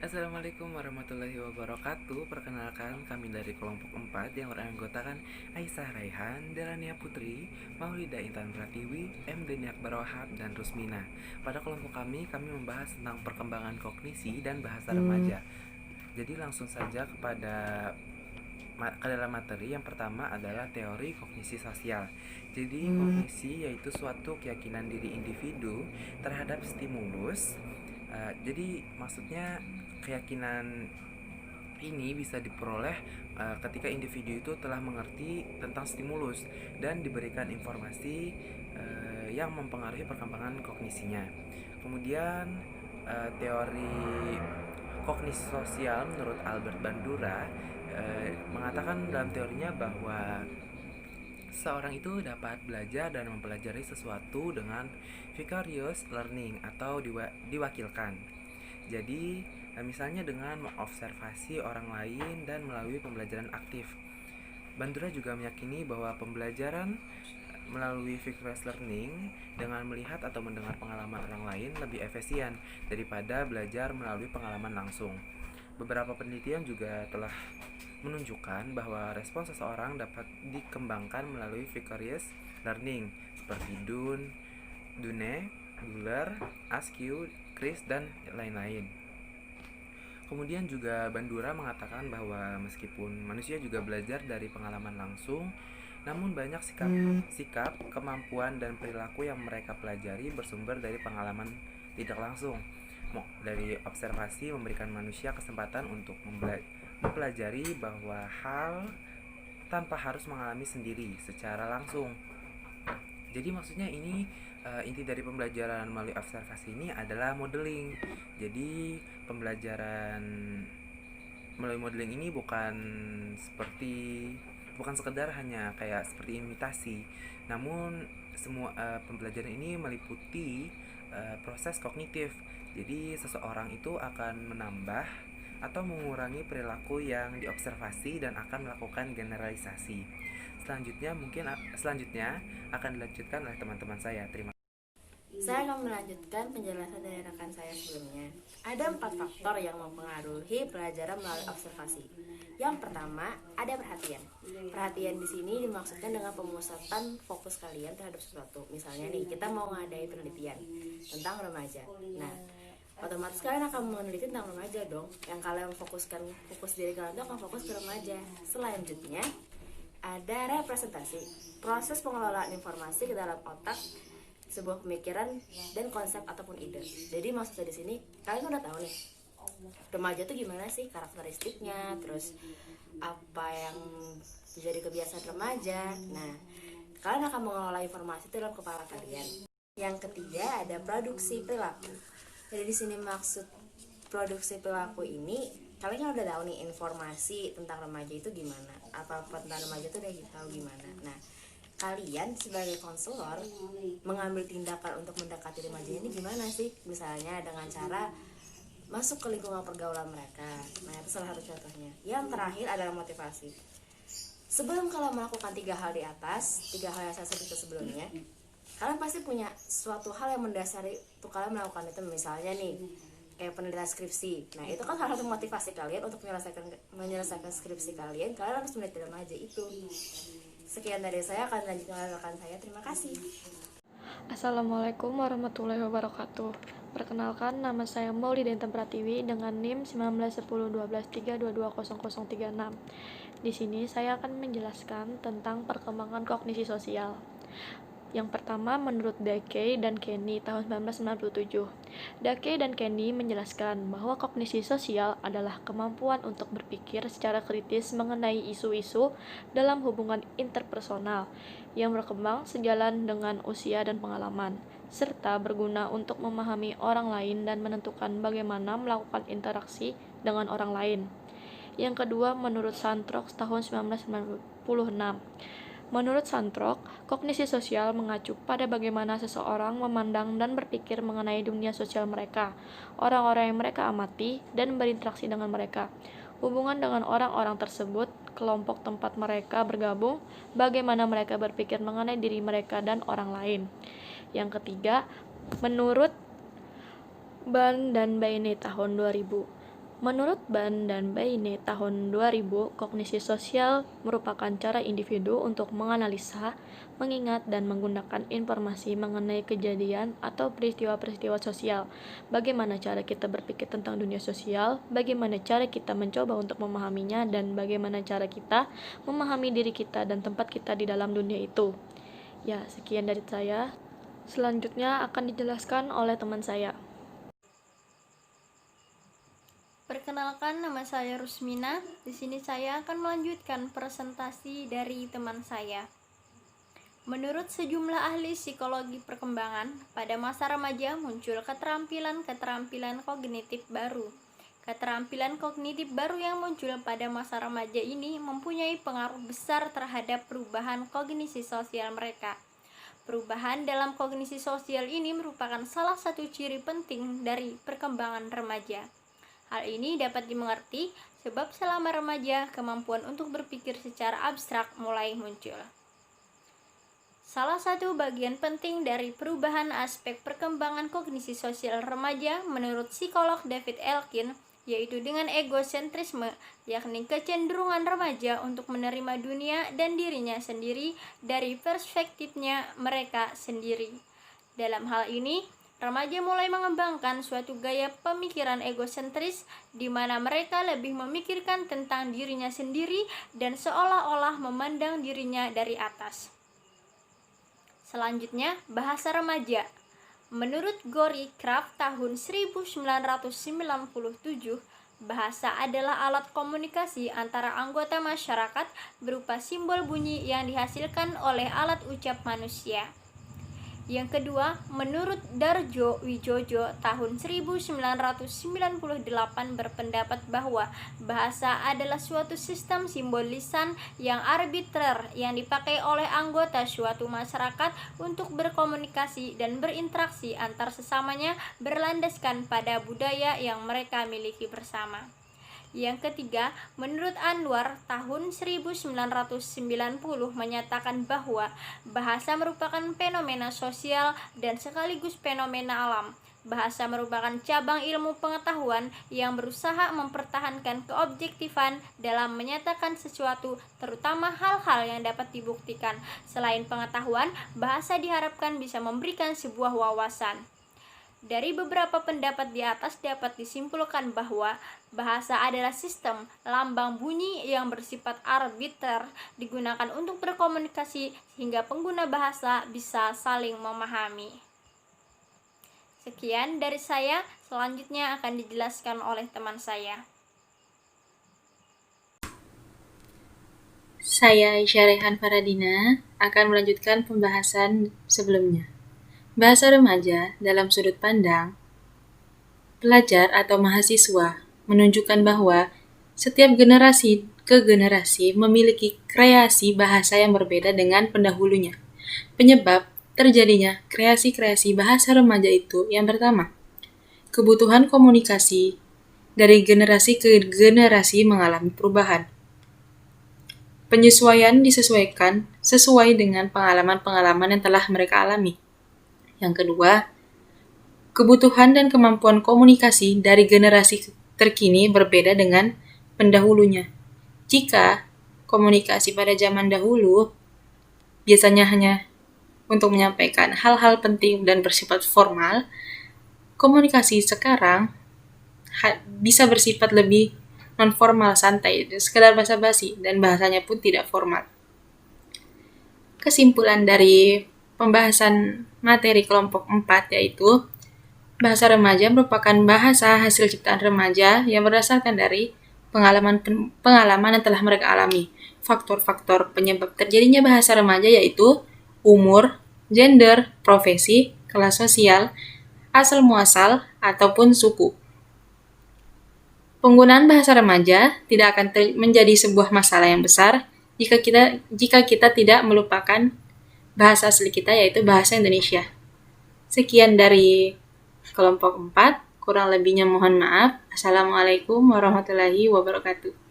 Assalamualaikum warahmatullahi wabarakatuh. Perkenalkan, kami dari kelompok 4 yang beranggotakan Aisyah Raihan, Delania Putri, Maulida Intan Pratiwi, M. Deni Akbar Wahab, dan Rusmina. Pada kelompok kami membahas tentang perkembangan kognisi dan bahasa remaja. Jadi langsung saja ke dalam materi. Yang pertama adalah teori kognisi sosial. Jadi kognisi yaitu suatu keyakinan diri individu terhadap stimulus. Jadi maksudnya keyakinan ini bisa diperoleh ketika individu itu telah mengerti tentang stimulus dan diberikan informasi yang mempengaruhi perkembangan kognisinya. Kemudian teori kognisi sosial menurut Albert Bandura mengatakan dalam teorinya bahwa seorang itu dapat belajar dan mempelajari sesuatu dengan vicarious learning atau diwakilkan. Jadi, misalnya dengan mengobservasi orang lain dan melalui pembelajaran aktif. Bandura juga meyakini bahwa pembelajaran melalui vicarious learning dengan melihat atau mendengar pengalaman orang lain lebih efisien daripada belajar melalui pengalaman langsung. Beberapa penelitian juga telah menunjukkan bahwa respons seseorang dapat dikembangkan melalui vicarious learning seperti Dune, Guler, Askew, Chris, dan lain-lain. Kemudian juga Bandura mengatakan bahwa meskipun manusia juga belajar dari pengalaman langsung, namun banyak sikap, kemampuan, dan perilaku yang mereka pelajari bersumber dari pengalaman tidak langsung. Dari observasi memberikan manusia kesempatan untuk mempelajari bahwa hal tanpa harus mengalami sendiri secara langsung. Jadi maksudnya ini inti dari pembelajaran melalui observasi ini adalah modeling. Jadi pembelajaran melalui modeling ini bukan sekedar hanya kayak seperti imitasi, namun semua pembelajaran ini meliputi proses kognitif. Jadi seseorang itu akan menambah atau mengurangi perilaku yang diobservasi dan akan melakukan generalisasi. Selanjutnya akan dilanjutkan oleh teman-teman saya. Terima kasih. Saya akan melanjutkan penjelasan dari rekan saya sebelumnya. Ada 4 faktor yang mempengaruhi pelajaran melalui observasi. Yang pertama, ada perhatian. Perhatian di sini dimaksudkan dengan pemusatan fokus kalian terhadap sesuatu. Misalnya nih, kita mau ngadain penelitian tentang remaja. Nah, otomatis kalian akan meneliti tentang remaja dong. Yang kalian fokus diri kalian itu akan fokus ke remaja. Selanjutnya, ada representasi. Proses pengelolaan informasi ke dalam otak sebuah pemikiran dan konsep ataupun ide. Jadi maksudnya di sini kalian udah tahu nih remaja tuh gimana sih karakteristiknya, terus apa yang menjadi kebiasaan remaja. Nah, kalian akan mengelola informasi itu dalam kepala kalian. Yang ketiga ada produksi perilaku. Jadi di sini maksud produksi perilaku ini, kalian kan udah tahu nih informasi tentang remaja itu gimana, apa tentang remaja itu udah tahu gimana. Nah, kalian sebagai konselor mengambil tindakan untuk mendekati remaja ini gimana sih? Misalnya dengan cara masuk ke lingkungan pergaulan mereka. Nah, itu salah satu contohnya. Yang terakhir adalah motivasi. Sebelum kalian melakukan 3 hal di atas, 3 hal yang saya sebutkan sebelumnya, kalian pasti punya suatu hal yang mendasari untuk kalian melakukan itu. Misalnya nih, kayak penelitian skripsi. Nah, itu kan salah satu motivasi kalian untuk menyelesaikan skripsi kalian harus meneliti remaja itu. Sekian dari saya, akan lanjutkan oleh rekan saya. Terima kasih. Assalamualaikum warahmatullahi wabarakatuh. Perkenalkan, nama saya Maulida Intan Pratiwi dengan NIM 19101232200036. Di sini saya akan menjelaskan tentang perkembangan kognisi sosial. Yang pertama, menurut Dake dan Kenny tahun 1997. Dake dan Kenny menjelaskan bahwa kognisi sosial adalah kemampuan untuk berpikir secara kritis mengenai isu-isu dalam hubungan interpersonal yang berkembang sejalan dengan usia dan pengalaman, serta berguna untuk memahami orang lain dan menentukan bagaimana melakukan interaksi dengan orang lain. Yang kedua, menurut Santrox tahun 1996. Menurut Santrok, kognisi sosial mengacu pada bagaimana seseorang memandang dan berpikir mengenai dunia sosial mereka, orang-orang yang mereka amati, dan berinteraksi dengan mereka, hubungan dengan orang-orang tersebut, kelompok tempat mereka bergabung, bagaimana mereka berpikir mengenai diri mereka dan orang lain. Yang ketiga, menurut Ban dan Baine tahun 2000, Menurut Ban dan Baine tahun 2000, kognisi sosial merupakan cara individu untuk menganalisa, mengingat, dan menggunakan informasi mengenai kejadian atau peristiwa-peristiwa sosial. Bagaimana cara kita berpikir tentang dunia sosial, bagaimana cara kita mencoba untuk memahaminya, dan bagaimana cara kita memahami diri kita dan tempat kita di dalam dunia itu. Ya, sekian dari saya. Selanjutnya akan dijelaskan oleh teman saya. Perkenalkan, nama saya Rusmina. Di sini saya akan melanjutkan presentasi dari teman saya. Menurut sejumlah ahli psikologi perkembangan, pada masa remaja muncul keterampilan-keterampilan kognitif baru. Keterampilan kognitif baru yang muncul pada masa remaja ini mempunyai pengaruh besar terhadap perubahan kognisi sosial mereka. Perubahan dalam kognisi sosial ini merupakan salah satu ciri penting dari perkembangan remaja. Hal ini dapat dimengerti sebab selama remaja kemampuan untuk berpikir secara abstrak mulai muncul. Salah satu bagian penting dari perubahan aspek perkembangan kognisi sosial remaja menurut psikolog David Elkin yaitu dengan egosentrisme, yakni kecenderungan remaja untuk menerima dunia dan dirinya sendiri dari perspektifnya mereka sendiri. Dalam hal ini, remaja mulai mengembangkan suatu gaya pemikiran egosentris di mana mereka lebih memikirkan tentang dirinya sendiri dan seolah-olah memandang dirinya dari atas. Selanjutnya, bahasa remaja. Menurut Gori Kraft tahun 1997, bahasa adalah alat komunikasi antara anggota masyarakat berupa simbol bunyi yang dihasilkan oleh alat ucap manusia. Yang kedua, menurut Darjo Wijojo tahun 1998 berpendapat bahwa bahasa adalah suatu sistem simbol lisan yang arbitrer yang dipakai oleh anggota suatu masyarakat untuk berkomunikasi dan berinteraksi antar sesamanya berlandaskan pada budaya yang mereka miliki bersama. Yang ketiga, menurut Anwar tahun 1990 menyatakan bahwa bahasa merupakan fenomena sosial dan sekaligus fenomena alam. Bahasa merupakan cabang ilmu pengetahuan yang berusaha mempertahankan keobjektifan dalam menyatakan sesuatu, terutama hal-hal yang dapat dibuktikan. Selain pengetahuan, bahasa diharapkan bisa memberikan sebuah wawasan. Dari beberapa pendapat di atas dapat disimpulkan bahwa bahasa adalah sistem lambang bunyi yang bersifat arbiter digunakan untuk berkomunikasi sehingga pengguna bahasa bisa saling memahami. Sekian dari saya, selanjutnya akan dijelaskan oleh teman saya. Saya Aisyah Rehan Faradina akan melanjutkan pembahasan sebelumnya. Bahasa remaja dalam sudut pandang pelajar atau mahasiswa menunjukkan bahwa setiap generasi ke generasi memiliki kreasi bahasa yang berbeda dengan pendahulunya. Penyebab terjadinya kreasi-kreasi bahasa remaja itu yang pertama, kebutuhan komunikasi dari generasi ke generasi mengalami perubahan. Penyesuaian disesuaikan sesuai dengan pengalaman-pengalaman yang telah mereka alami. Yang kedua, kebutuhan dan kemampuan komunikasi dari generasi terkini berbeda dengan pendahulunya. Jika komunikasi pada zaman dahulu biasanya hanya untuk menyampaikan hal-hal penting dan bersifat formal, komunikasi sekarang bisa bersifat lebih non-formal, santai, sekedar basa-basi, dan bahasanya pun tidak formal. Kesimpulan dari pembahasan materi kelompok 4 yaitu bahasa remaja merupakan bahasa hasil ciptaan remaja yang berdasarkan dari pengalaman yang telah mereka alami. Faktor-faktor penyebab terjadinya bahasa remaja yaitu umur, gender, profesi, kelas sosial, asal muasal, ataupun suku. Penggunaan bahasa remaja tidak akan menjadi sebuah masalah yang besar jika kita tidak melupakan bahasa asli kita yaitu bahasa Indonesia. Sekian dari kelompok 4, kurang lebihnya mohon maaf. Assalamualaikum warahmatullahi wabarakatuh.